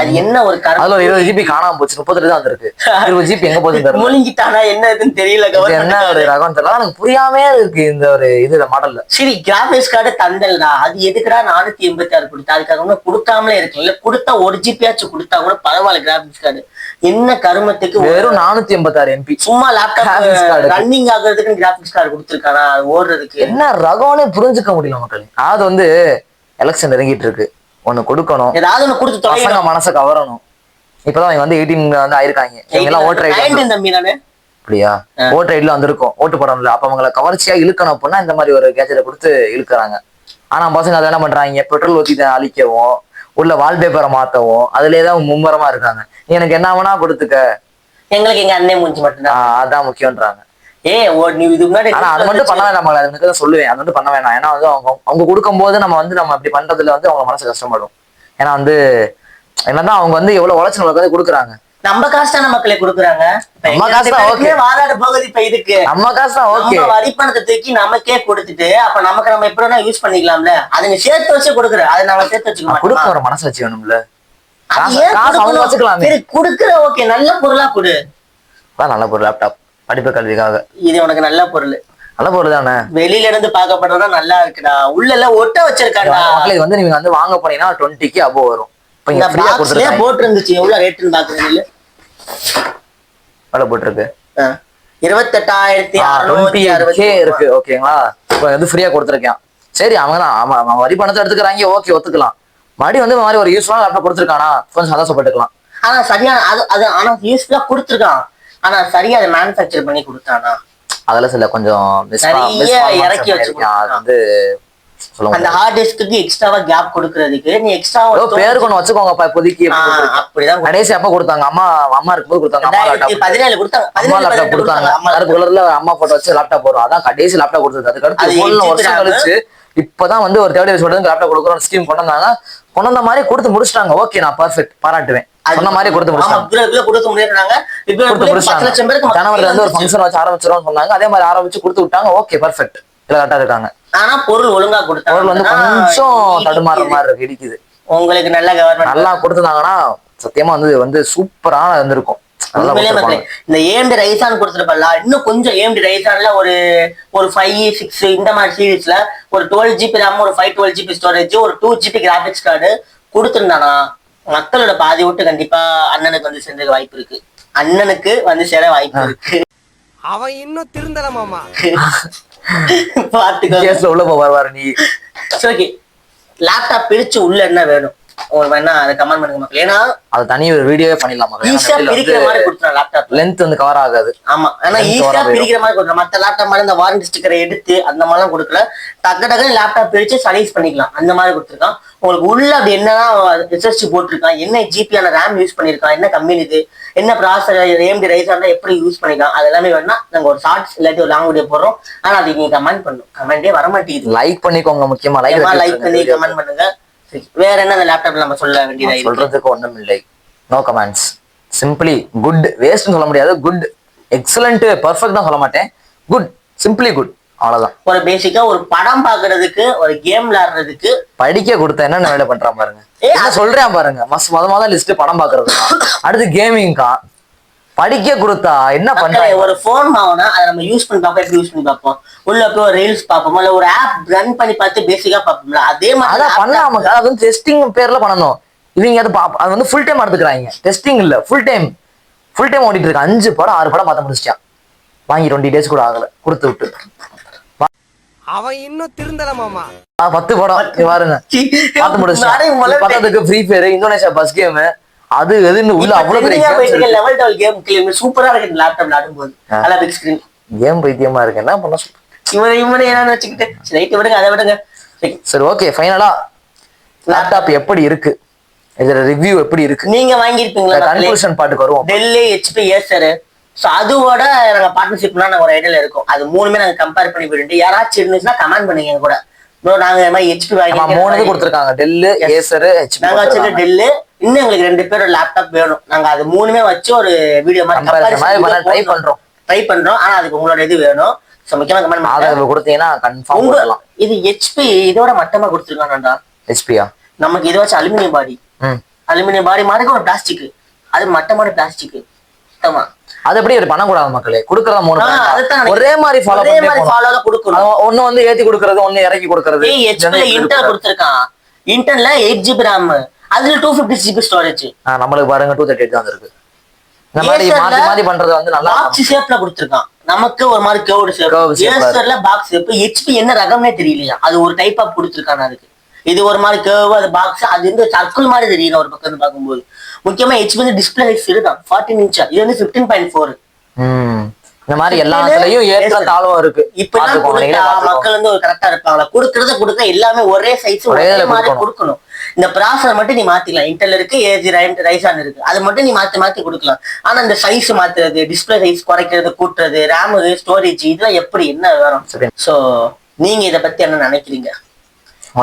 அது என்ன ஒரு அதுல ஒரு 20 GB காணாம போச்சு, 32 தான் வந்திருக்கு. 20 GB எங்க போகுதுன்னு தெரியல. முழுங்கிட்டானா என்ன இதுன்னு தெரியல. என்ன ஒரு ரகம் தெரியல, எனக்கு புரியாமே இருக்கு இந்த ஒரு இதுல மாடல்ல. சரி கிராபிக்ஸ் கார்டு தந்தல்டா, அது எதுக்குடா 486 கொடுத்தா? அதுக்காக ஒன்னும் கொடுக்காமலே இருக்குல்ல, கொடுத்தா 1 GB ஆச்சும் கொடுத்தா கூட பரவாயில்ல. கிராபிக்ஸ் கார்டு என்ன கருமத்துக்கு வெறும் 486 MB சும்மா லேப்டாப் ரன்னிங் ஆகுறதுக்கு கிராபிக்ஸ் கார்டு கொடுத்துருக்கானா, ஓடுறதுக்கு என்ன ரகம்னே புரிஞ்சுக்க முடியல மக்கள். அது வந்து எலெக்ஷன் நெருங்கிட்டு இருக்கு, ஒண்ணு கொடுக்கணும், ஏதாவது ஒண்ணு கொடுத்து பசங்க மனசை கவரணும். இப்பதான் அவங்க வந்து 18 வந்து ஆயிருக்காங்க, எல்லாம் ஓட்டர் ஐடி தம்பி. நானு அப்படியா ஓட்டர் ஐடில வந்திருக்கும், ஓட்டு போடணும்ல. அப்ப அவங்களை கவர்ச்சியா இழுக்கணும் அப்படின்னா இந்த மாதிரி ஒரு கேஜெட்டை கொடுத்து இழுக்கிறாங்க. ஆனா பசங்க அதை என்ன பண்றாங்க, பெட்ரோல் ஊத்தி அழிக்கவும் உள்ள வால்பேப்பரை மாத்தவும் அதுலயேதான் மும்முரமா இருக்காங்க. நீ எனக்கு என்ன வேணா கொடுத்துக்க, எங்களுக்கு எங்க அண்ணன் மூஞ்சி மட்டும்தான் அதான் முக்கியம்ன்றாங்க. நீ இது முன்னாடி ஆனா அது மட்டும் பண்ண வேண்டாம், அதுக்கு தான் சொல்லுவேன், அது மட்டும் பண்ண வேண்டாம். ஏன்னா வந்து அவங்க கொடுக்கும் போது நம்ம அப்படி பண்றதுல வந்து அவங்க மனசு கஷ்டப்படும். ஏன்னா வந்து என்னதான் அவங்க வந்து எவ்வளவு உழைச்சு நம்மளுக்கு கொடுக்குறாங்க, நம்ம காசான மக்களே கொடுக்குறாங்க. நம்ம காசு ஓகே, வாதாடு போகுது இப்ப இதுக்கு நம்ம காசு ஓகே, வரி பணத்தை தூக்கி நமக்கே கொடுத்துட்டு அப்ப நமக்கு நம்ம எப்படி யூஸ் பண்ணிக்கலாம்ல. அதை நீ சேர்த்து வச்சு கொடுக்குற, அதை நாங்க சேர்த்து வச்சுக்க கொடுக்க ஒரு மனசு வச்சு வேணும்ல. குடுக்குற ஓகே, நல்ல பொருளா கொடு. நல்ல பொருள், லேப்டாப் படிப்பு கல்விக்காக இது உனக்கு நல்ல பொருள். நல்ல பொருள் தானே, வெளியில இருந்து பாக்கப்படுறதா நல்லா இருக்குடா, உள்ள எல்லாம் ஒட்ட வச்சிருக்காடா. மக்கள் வந்து நீங்க வந்து வாங்க போனீங்கன்னா 20க்கு அபோவ் வரும். போட்டு இருந்துச்சு, எவ்வளவு ரேட்டுன்னு பாக்குறீங்க? எவ்வளவு போட்டிருக்கு? 28,660 இருக்கு. ஓகேங்களா, இப்ப வந்து ஃப்ரீயா கொடுத்துருக்கேன். சரி அவங்க தான் அவன் வரி பணத்தை எடுத்துக்கிறாங்க, ஓகே ஒத்துக்கலாம். மறுபடியும் வந்து இந்த மாதிரி ஒரு யூஸ்ஃபுல்லா லேப்டாப் கொடுத்துருக்கானா கொஞ்சம் சந்தோஷப்பட்டுக்கலாம். ஆனா சரியா அது ஆனா யூஸ்ஃபுல்லா கொடுத்துருக்கான், ஆனா சரியா அதை மேனுஃபேக்சர் பண்ணி கொடுத்தானா அதுல சில கொஞ்சம் இறக்கி வச்சிருக்கான். அது வந்து அந்த ஹார்ட் டிஸ்க்கு எக்ஸ்ட்ராவா கேப் கொடுக்கறதுக்கு நீ எக்ஸ்ட்ராவா பேருக்கு ஒண்ணு வச்சுக்கோங்கப்பா இப்போதைக்கு. அப்படிதான் கடைசி அப்ப கொடுத்தாங்க, அம்மா இருக்கும்போது கொடுத்தாங்க. 17 கொடுத்தாங்க, அம்மா லேப்டாப் கொடுத்தாங்க. கருப்பு கலர்ல அம்மா போட்டோ வச்சு லேப்டாப் வரும், அதான் கடைசி லேப்டாப் கொடுத்தது. அதுக்கு அடுத்து வருஷம் கழிச்சு இப்பதான் வந்து ஒரு 3rd இயர் லேப்டாப் கொடுக்குறோம் ஸ்கீம் கொண்டு வந்தாங்க. கொண்டு வந்த மாதிரி கொடுத்து முடிச்சிட்டாங்க. ஓகே, நான் பர்ஃபெக்ட், பாராட்டுவேன். சொன்ன மாதிரி கொடுத்து முடிச்சாங்க. ஜனவரில வந்து ஒரு ஃபங்க்ஷன் வச்சு ஆரம்பிச்சிரும் சொன்னாங்க, அதே மாதிரி ஆரம்பிச்சு கொடுத்து விட்டாங்க. ஓகே பர்ஃபெக்ட், இதுல கரெக்டா இருக்காங்க. ஆனா பொருள் ஒழுங்கா கொடுத்தாங்க, பொருள் வந்து கொஞ்சம் தடுமாற மாதிரி இருக்கு, இடிக்குது. உங்களுக்கு நல்ல கவர்மெண்ட் நல்லா கொடுத்துருந்தாங்கன்னா சத்தியமா வந்து சூப்பரா இருந்திருக்கும். இந்த ஏஎம்டி ரைசான் கொடுத்துருப்பல, இன்னும் கொஞ்சம் ஏஎம்டி ரைசான்ல ஒரு 5, 6 இந்த மாதிரி சீரீஸ்ல ஒரு 12 GB RAM, ஒரு 512 GB ஸ்டோரேஜ், ஒரு 2 GB கிராபிக்ஸ் கார்டு கொடுத்துருந்தானா மக்களோட பாதி விட்டு கண்டிப்பா அண்ணனுக்கு வந்து சேர்ந்த வாய்ப்பு இருக்கு. அண்ணனுக்கு வந்து சேர வாய்ப்பு இருக்கு. அவன் இன்னும் திருந்தல மாமா. பாத்துக்கோ உள்ள போவாரு நீ. ஓகே, லேப்டாப் பிரிச்சு உள்ள என்ன வேணும் உங்களுக்கு வேணா அதை கமெண்ட் பண்ணுங்க மக்கள். ஏன்னா அது தனி ஒரு வீடியோவே பண்ணிடலாம். ஈஸியா பிரிக்கிற மாதிரி கொடுத்துறோம், லேப்டாப் லென்த் வந்து கவர் ஆகாது. ஆமா, ஆனா ஈஸியா பிரிக்கிற மாதிரி கொடுக்குறோம். மத்த லேப்டாப் மாதிரி இந்த வாரண்டி ஸ்டிக்கரை எடுத்து அந்த மாதிரிலாம் கொடுக்கல, டக்கு லேப்டாப் பிரிச்சு சலைஸ் பண்ணிக்கலாம், அந்த மாதிரி கொடுத்துருக்கான். உங்களுக்கு உள்ள அப்படி என்னதான் ரிசர்ச் போட்டிருக்கான், என்ன ஜிபியான ரேம் யூஸ் பண்ணிருக்கான், என்ன கம்பெனி இது, என்ன ப்ராசஸர், ஏஎம்டி ரைசர் எப்படி யூஸ் பண்ணிக்கலாம், அது எல்லாமே வேணா நாங்க ஒரு ஷார்ட்ஸ் இல்லாட்டி ஒரு லாங் வீடியோ போடுறோம். ஆனா அது நீங்க கமெண்ட் பண்ணும், கமெண்டே வர மாட்டேங்குது. லைக் பண்ணிக்கோங்க, முக்கியமா லைக் பண்ணி கமெண்ட் பண்ணுங்க. வேற என்ன அந்த லேப்டாப்ல நம்ம சொல்ல வேண்டியதா சொல்றதுக்கு ஒண்ணும் இல்லை. No comments, simply good. வேஸ்ட்னு சொல்ல முடியாது, குட், எக்ஸலண்ட், பெர்ஃபெக்ட் தான் சொல்ல மாட்டேன், குட், சிம்பிளி குட், அவ்வளவுதான். ஒரு பேசிக்கா ஒரு படம் பாக்குறதுக்கு, ஒரு கேம் விளையாடுறதுக்கு, படிக்க கொடுத்த என்ன வேலை பண்றான் பாருங்க. சொல்றேன் பாருங்க, மொத லிஸ்ட் படம் பாக்குறது, அடுத்து கேமிங்கா, படிக்க கொடுத்தா என்ன பண்றாங்க. ஒரு போன் வாங்கினா அதை நம்ம யூஸ் பண்ணி பார்ப்போம், எப்படி யூஸ் பண்ணி பார்ப்போம், உள்ள போய் ஒரு ரீல்ஸ் பார்ப்போம், இல்ல ஒரு ஆப் ரன் பண்ணி பார்த்து பேசிக்கா பார்ப்போம்ல, அதே மாதிரி அதான் பண்ணலாமா. அது வந்து டெஸ்டிங் பேர்ல பண்ணணும். இவங்க அது வந்து ஃபுல் டைம் எடுத்துக்கிறாங்க. டெஸ்டிங் இல்ல, ஃபுல் டைம் ஓடிட்டு இருக்கு. 5 படம் 6 படம் பார்த்து முடிச்சிட்டான். வாங்கி 20 days கூட ஆகல, கொடுத்து விட்டு. அவன் இன்னும் திருந்தல மாமா. 10 படம் பாருங்க பார்த்து முடிச்சிட்டான். பத்ததுக்கு free fire, Indonesia bus game, அது எதுன்னு உள்ள அவ்வளவு பெரிய லெவல் 12 கேம் சூப்பரா இருக்கு லேப்டாப் விளையாடும்போது. நல்லா பிக் ஸ்கிரீன் கேம் பைத்தியமா இருக்கு. என்ன பண்ண இவனை என்ன வச்சுக்கிட்டு ரைட் விடுங்க, அதை விடுங்க. சரி ஓகே, ஃபைனலா லேப்டாப் எப்படி இருக்கு, இதோட ரிவ்யூ எப்படி இருக்கு, நீங்க வாங்கிருப்பீங்களா? கன்க்ளூஷன் பாட்டுக்கு வருவோம். டெல், HP, ஏசர் ஸோ அதோட நாங்க பார்ட்னர்ஷிப்லாம் நாங்க ஒரு ஐடியால இருக்கோம். அது மூணுமே நாங்க கம்பேர் பண்ணி போயிட்டு யாராச்சும் இருந்துச்சுன்னா கமெண்ட் பண்ணுங்க எங்க கூட. ப்ரோ நாங்க இந்த மாதிரி ஹெச்பி மூணு கொடுத்துருக்காங்க, டெல்லு, ஏசர், ஹெச்பி. நாங்க வச்சுட்டு டெல்லு, இன்னும் எங்களுக்கு 2 பேர் லேப்டாப் வேணும். நாங்க அது மூணுமே வச்சு ஒரு வீடியோ மாதிரி ட்ரை பண்றோம். ஆனா அதுக்கு உங்களோட இது வேணும். ஸோ முக்கியமா கமெண்ட் ஆதரவு கொடுத்தீங்கன்னா கன்ஃபார்ம் பண்ணலாம். இது ஹெச்பி இதோட மட்டமா கொடுத்துருக்காங்கடா. ஹெச்பியா நமக்கு இது வச்சு அலுமினியம் பாடி, அலுமினியம் பாடி மாதிரி ஒரு பிளாஸ்டிக், அது மட்டமான பிளாஸ்டிக். ஆமா, அது எப்படி பண்ணக்கூடாது மக்களே, கொடுக்கறத மூணு ஒரே மாதிரி ஃபாலோ கொடுக்கணும். ஒண்ணு வந்து ஏத்தி கொடுக்கறது, ஒண்ணு இறக்கி கொடுக்கறது. இன்டெல் கொடுத்துருக்கான், இன்டெல்ல 8GB RAM, அதுல 256GB ஸ்டோரேஜ். நம்மளுக்கு பாருங்க 238 தான் இருக்கு. இந்த மாதிரி மாத்தி மாத்தி பண்றது வந்து நல்லா பாக்ஸ் ஷேப்ல கொடுத்துருக்கான். நமக்கு ஒரு மாதிரி கர்வ்டு ஷேப், ஏசர்ல பாக்ஸ் ஷேப். ஹெச்பி என்ன ரகம்னே தெரியலையா, அது ஒரு டைப் ஆஃப் கொடுத்துருக்கான். அதுக்கு இது ஒரு மாதிரி கர்வ், அது பாக்ஸ், அது வந்து சர்க்கிள் மாதிரி தெரியல ஒரு பக்கம் பார்க்கும்போது. முக்கியமா ஹெச்பி வந்து டிஸ்பிளே சைஸ் இதுதான் 14 இன்ச், இது வந்து 15.4. இந்த மாதிரி எல்லாத்துலயும் ஏற்ற தாழ்வும் இருக்கு. இப்ப மக்கள் வந்து ஒரு கரெக்டா இருப்பாங்களா, கொடுக்கறத எல்லாமே ஒரே சைஸ் ஒரே மாதிரி கொடுக்கணும். இந்த ப்ராசஸர் மட்டும் நீ மாத்திக்கலாம். இன்டெல் இருக்கு, ஏஜி ரைசான் இருக்கு, அது மட்டும் நீ மாத்தி கொடுக்கலாம். ஆனா இந்த சைஸ் மாத்துறது, டிஸ்பிளே சைஸ் குறைக்கிறது, கூட்டுறது, ரேம், ஸ்டோரேஜ், இதெல்லாம் எப்படி என்ன வரும்? சோ நீங்க இத பத்தி என்ன நினைக்கிறீங்க?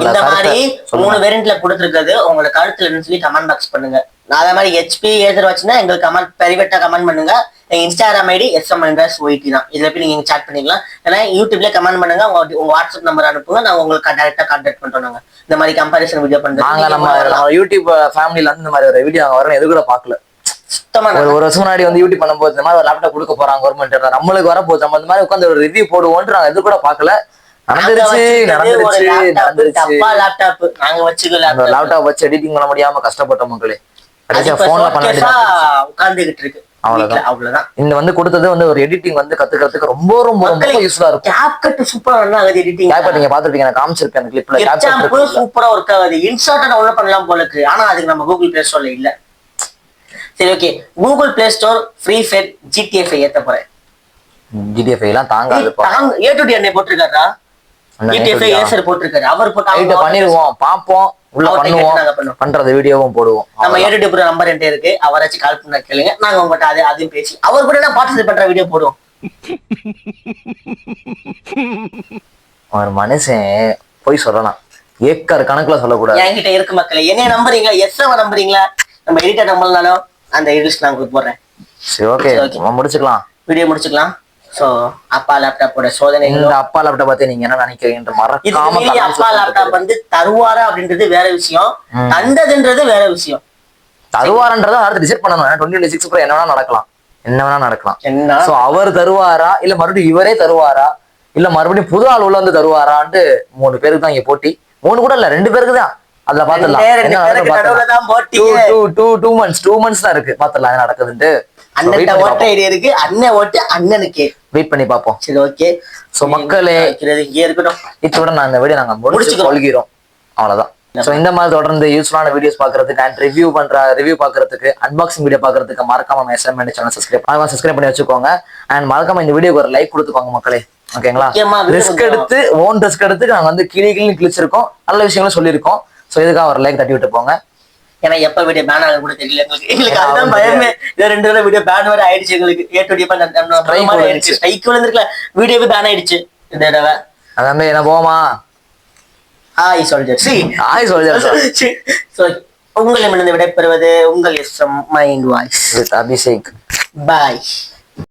இந்த மாதிரி 3 வேரியன்ட்ல கொடுத்துருக்கிறது உங்களோட கருத்துல இருந்து சொல்லி கமெண்ட் பாக்ஸ் பண்ணுங்க. நான் அதே மாதிரி ஹெச்பி ஏசர் வச்சுன்னா எங்களுக்கு கமெண்ட் பிரைவேட்டா கமெண்ட் பண்ணுங்க. எங்க இன்ஸ்டாகிராம் ஐடி SM_OIT தான். இதுல போய் நீங்க சாட் பண்ணிக்கலாம். ஏன்னா யூடியூப்ல கமெண்ட் பண்ணுங்க, உங்க வாட்ஸ்அப் நம்பர் அனுப்புங்க, நான் உங்களுக்கு டைரக்டா கான்டாக்ட் பண்றோம். நாங்க இந்த மாதிரி கம்பாரிசன் வீடியோ பண்றோம். நம்ம யூடியூப் ஃபேமிலில இருந்து இந்த மாதிரி ஒரு வீடியோ வரணும் எது கூட பாக்கல. சுத்தமா ஒரு வருஷம் முன்னாடி வந்து யூடியூப் பண்ணும்போது இந்த மாதிரி ஒரு லேப்டாப் கொடுக்க போறாங்க கவர்மெண்ட், நம்மளுக்கு வரப்போகுது, நம்ம இந்த மாதிரி உட்காந்து ஒரு ரிவ்யூ போடுவோம்னு நாங்க எது கூட பாக்கல. லேப்டாப் வச்சு எடிட்டிங் பண்ண முடியாம கஷ்டப்பட்ட மக்களே உட்கார்ந்துகிட்டு இருக்கு. அவ்வளவுதான். இந்த வந்து கொடுத்தது வந்து ஒரு எடிட்டிங் வந்து கத்துக்கிறதுக்கு ரொம்ப ரொம்ப ரொம்ப யூஸ்ஃபுல்லா இருக்கும். கேப்கட் சூப்பரா ரன் ஆகுது. எடிட்டிங் கேப்கட் நீங்க பாத்துட்டீங்க, நான் காமிச்சிருக்கேன் அந்த கிளிப்ல. கேப்கட் சூப்பரா ஒர்க் ஆகுது. இன்சர்ட் டவுன்லோட் பண்ணலாம் போல இருக்கு. ஆனா அதுக்கு நம்ம கூகுள் பிளே ஸ்டோர்ல இல்ல. சரி, okay. Google play store free fire GTA 5 ஏத்த போறேன். GTA 5 எல்லாம் தாங்காது. A2D அண்ணே போட்டுருக்காரா, GTA 5 ஏசர் போட்டுருக்காரு. அவர் போட்டு பண்ணிடுவோம், பாப்போம், உள்ள பண்ணுவோம், பண்றது வீடியோவும் போடுவோம். நம்ம A2D ப்ரோ நம்பர் என்கிட்ட இருக்கு, அவராச்சும் கால் பண்ண கேளுங்க. நாங்க உங்கள்கிட்ட அதையும் பேசி அவர் கூட நான் பார்ட்டிசிபேட் பண்ற வீடியோ போடுவோம். ஒரு மனுஷன் போய் சொல்லலாம், ஏக்கர் கணக்குல சொல்லக்கூடாது. என்கிட்ட இருக்கு மக்களே. என்ன நம்புறீங்களா? எஸ்ஸாவ நம்புறீங்களா? நம்ம எடிட்டர் நம்பர்னாலும் அந்த எடிட்ஸ் நான் உங்களுக்கு போடுறேன். சரி, ஓகே, முடிச்சுக்கலாம், வீடியோ முடிச்சுக்கலாம். சோ அப்பா லேப்டாப்போட சோதனை. இந்த அப்பா லேப்டாப் பத்தி நீங்க என்ன நினைக்கிறீங்க? மறக்காம அப்பா லேப்டாப் வந்து தருவாரா அப்படின்றது வேற விஷயம், தந்ததுன்றது வேற விஷயம். தருவாரன்றத அடுத்து டிசைட் பண்ணணும். 2026 கூட என்ன வேணா நடக்கலாம். சோ அவர் தருவாரா, இல்ல மறுபடியும் இவரே தருவாரா, இல்ல மறுபடியும் புது ஆள் உள்ள வந்து தருவாரான்ட்டு 3 பேருக்கு தான் இங்க போட்டி. 3 கூட இல்ல, 2 பேருக்கு தான். அதுல பாத்துடலாம். 2 months தான் இருக்கு, பாத்துடலாம் என்ன நடக்குதுன்ட்டு. அண்ணன் ஓட்ட ஐடியா இருக்கு, அண்ணன் ஓட்டு அண்ணனுக்கு வெயிட் பண்ணி பாப்போம். சரி, ஓகே. சோ மக்களே, இங்கே இருக்கட்டும். இதோட நான் இந்த வீடியோ நாங்க முடிச்சு கொள்கிறோம். அவ்வளவுதான். சோ இந்த மாதிரி தொடர்ந்து யூஸ்ஃபுல்லான வீடியோஸ் பாக்குறதுக்கு அண்ட் ரிவ்யூ பாக்குறதுக்கு, அன்பாக்சிங் வீடியோ பாக்குறதுக்கு மறக்காம SM சேனல் சப்ஸ்கிரைப் பண்ணி வச்சுக்கோங்க. அண்ட் மறக்காம இந்த வீடியோக்கு ஒரு லைக் கொடுத்துக்கோங்க மக்களே, ஓகேங்களா? ரிஸ்க் எடுத்து நாங்க வந்து கிழிச்சிருக்கோம், நல்ல விஷயங்களும் சொல்லியிருக்கோம். சோ இதுக்காக ஒரு லைக் தட்டி விட்டு போங்க. ஏன்னா எப்ப வீடியோ பேன் ஆக கூட தெரியல எங்களுக்கு அதுதான் பயமே. 2 தடவை வீடியோ பேன் வர ஆயிடுச்சு எங்களுக்கு. ஸ்ட்ரைக் விழுந்திருக்கல, வீடியோவே பேன் ஆயிடுச்சு இந்த தடவை. அதான் என்ன போமா ஹாய் சொல்ஜர். உங்களிடமிருந்து விடைபெறுவது உங்கள் SM மைண்ட் வாய்ஸ் அபிஷேக். பாய்.